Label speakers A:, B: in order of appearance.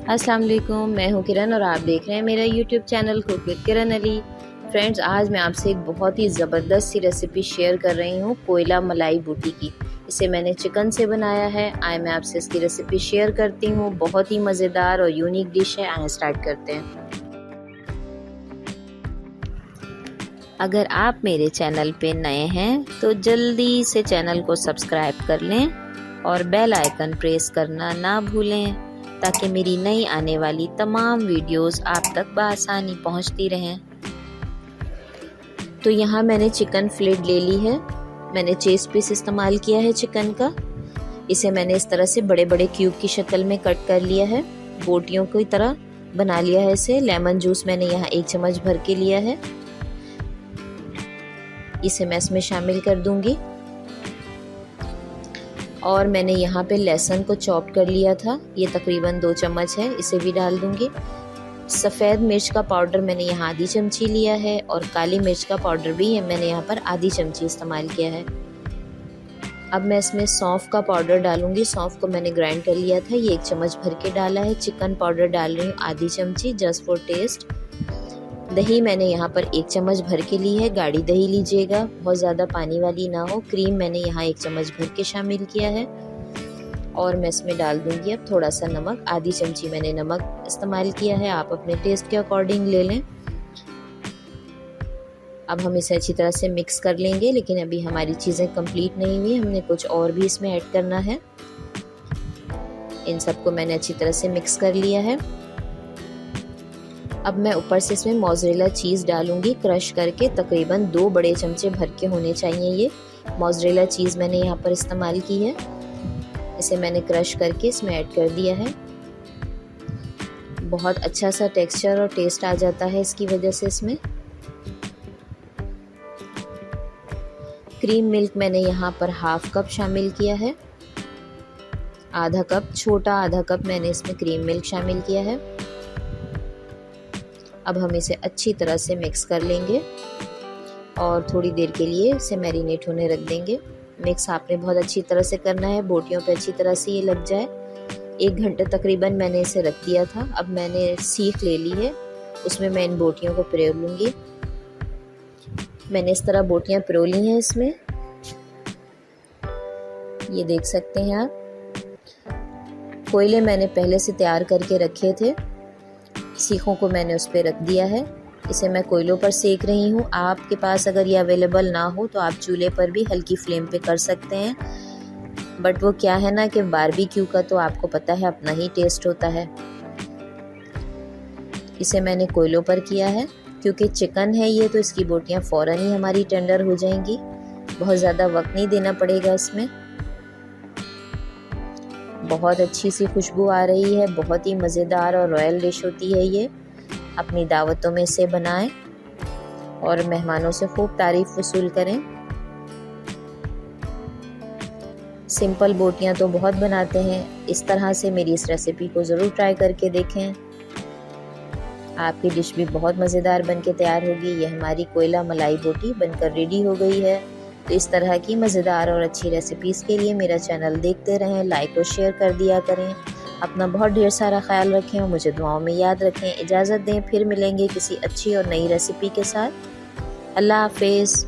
A: अस्सलाम वालेकुम, मैं हूँ किरण और आप देख रहे हैं मेरा YouTube channel cook with Kiran Ali. Friends, आज मैं आपसे एक बहुत ही ज़बरदस्त सी रेसिपी शेयर कर रही हूँ कोयला मलाई बूटी की। इसे मैंने चिकन से बनाया है। आए मैं आपसे इसकी रेसिपी शेयर करती हूँ। बहुत ही मज़ेदार और यूनिक डिश है। आए स्टार्ट करते हैं। अगर आप मेरे चैनल पे नए हैं तो जल्दी से चैनल को सब्सक्राइब कर लें और बेल आइकन प्रेस करना ना भूलें, ताकि मेरी नई आने वाली तमाम वीडियोस आप तक बआसानी पहुंचती रहें। तो यहाँ मैंने चिकन फिलेट ले ली है। मैंने चेस्ट पीस इस्तेमाल किया है चिकन का। इसे मैंने इस तरह से बड़े बड़े क्यूब की शक्ल में कट कर लिया है, बोटियों की तरह बना लिया है इसे। लेमन जूस मैंने यहाँ 1 चम्मच भर के लिया है। इसे मैं इसमें शामिल कर दूंगी। और मैंने यहाँ पे लहसुन को चॉप कर लिया था, ये तकरीबन 2 चम्मच है, इसे भी डाल दूंगी। सफ़ेद मिर्च का पाउडर मैंने यहाँ आधी चमची लिया है और काली मिर्च का पाउडर भी मैंने यहाँ पर आधी चमची इस्तेमाल किया है। अब मैं इसमें सौंफ का पाउडर डालूंगी। सौंफ को मैंने ग्राइंड कर लिया था, ये 1 चम्मच भर के डाला है। चिकन पाउडर डाल रही हूँ आधी चमची, जस्ट फॉर टेस्ट। दही मैंने यहाँ पर 1 चम्मच भर के ली है। गाढ़ी दही लीजिएगा, बहुत ज़्यादा पानी वाली ना हो। क्रीम मैंने यहाँ 1 चम्मच भर के शामिल किया है। और मैं इसमें डाल दूंगी अब थोड़ा सा नमक। आधी चमची मैंने नमक इस्तेमाल किया है, आप अपने टेस्ट के अकॉर्डिंग ले लें। अब हम इसे अच्छी तरह से मिक्स कर लेंगे, लेकिन अभी हमारी चीज़ें कंप्लीट नहीं हुई, हमने कुछ और भी इसमें ऐड करना है। इन सबको मैंने अच्छी तरह से मिक्स कर लिया है। अब मैं ऊपर से इसमें मोज़रेला चीज़ डालूंगी, क्रश करके। तकरीबन 2 बड़े चमचे भर के होने चाहिए ये मोज़रेला चीज़ मैंने यहाँ पर इस्तेमाल की है। इसे मैंने क्रश करके इसमें ऐड कर दिया है। बहुत अच्छा सा टेक्सचर और टेस्ट आ जाता है इसकी वजह से इसमें। क्रीम मिल्क मैंने यहाँ पर ½ कप शामिल किया है। आधा कप, छोटा आधा कप मैंने इसमें क्रीम मिल्क शामिल किया है। अब हम इसे अच्छी तरह से मिक्स कर लेंगे और थोड़ी देर के लिए इसे मैरिनेट होने रख देंगे। मिक्स आपने बहुत अच्छी तरह से करना है, बोटियों पे अच्छी तरह से ये लग जाए। 1 घंटे तकरीबन मैंने इसे रख दिया था। अब मैंने सीख ले ली है, उसमें मैं इन बोटियों को पिरो लूँगी। मैंने इस तरह बोटियाँ पिरो ली हैं इसमें, ये देख सकते हैं आप। कोयले मैंने पहले से तैयार करके रखे थे, सीखों को मैंने उस पर रख दिया है। इसे मैं कोयलों पर सेक रही हूँ। आपके पास अगर ये अवेलेबल ना हो तो आप चूल्हे पर भी हल्की फ्लेम पे कर सकते हैं। बट वो क्या है ना कि बारबेक्यू का तो आपको पता है अपना ही टेस्ट होता है। इसे मैंने कोयलों पर किया है, क्योंकि चिकन है ये, तो इसकी बोटियाँ फ़ौरन ही हमारी टेंडर हो जाएंगी। बहुत ज़्यादा वक्त नहीं देना पड़ेगा इसमें। बहुत अच्छी सी खुशबू आ रही है। बहुत ही मज़ेदार और रॉयल डिश होती है ये। अपनी दावतों में इसे बनाएं और मेहमानों से खूब तारीफ वसूल करें। सिंपल बोटियां तो बहुत बनाते हैं, इस तरह से मेरी इस रेसिपी को ज़रूर ट्राई करके देखें। आपकी डिश भी बहुत मज़ेदार बनके तैयार होगी। ये हमारी कोयला मलाई बोटी बनकर रेडी हो गई है। तो इस तरह की मज़ेदार और अच्छी रेसिपीज़ के लिए मेरा चैनल देखते रहें, लाइक और शेयर कर दिया करें। अपना बहुत ढेर सारा ख्याल रखें और मुझे दुआओं में याद रखें। इजाज़त दें, फिर मिलेंगे किसी अच्छी और नई रेसिपी के साथ। अल्लाह हाफ़िज़।